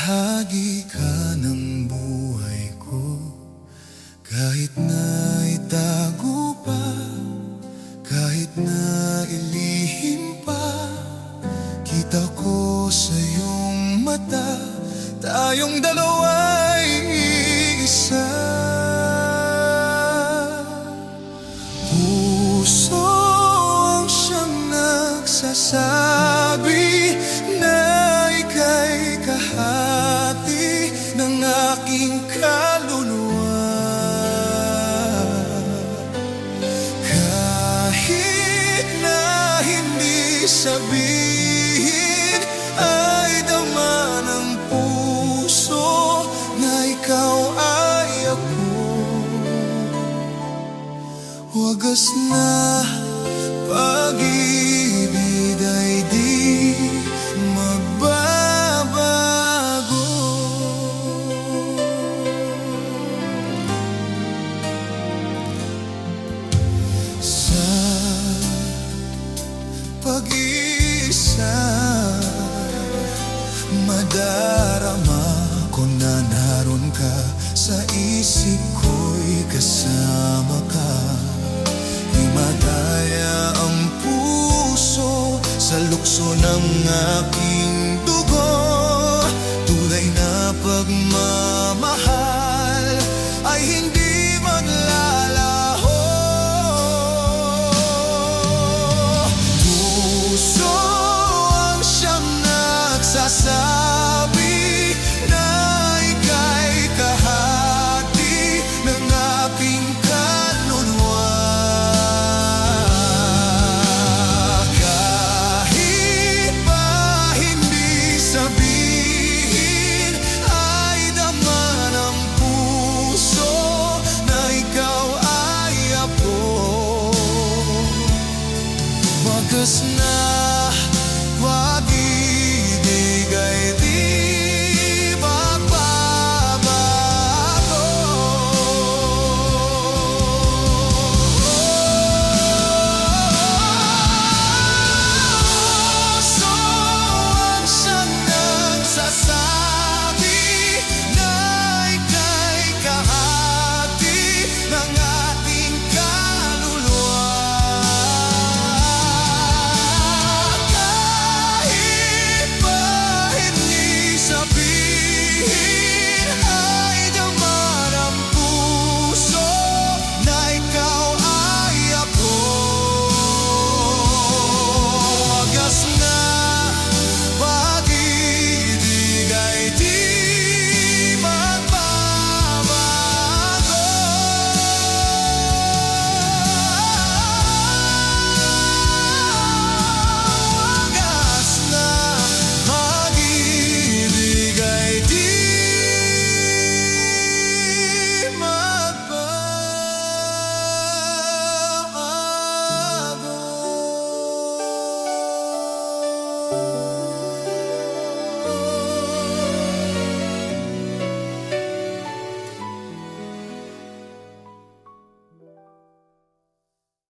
Bahagi ka ng buhay ko, kahit na itago pa, kahit na ilihim pa. Kita ko sa iyong mata, tayong dalawa'y iisa. Puso ang siyang nagsasabi na ika'y kahati ng aking kaluluwa. Kahit na hindi sabihin, ay dama ng puso na ikaw ay ako. Wagas na pag-ibig ay di magbabago. Sa pag-isa, madarama ko na naroon ka. Sa isip ko'y kasama ka. Himadaya ang puso sa lukso ng aking dugo. Tunay na pagmamahal ay hindi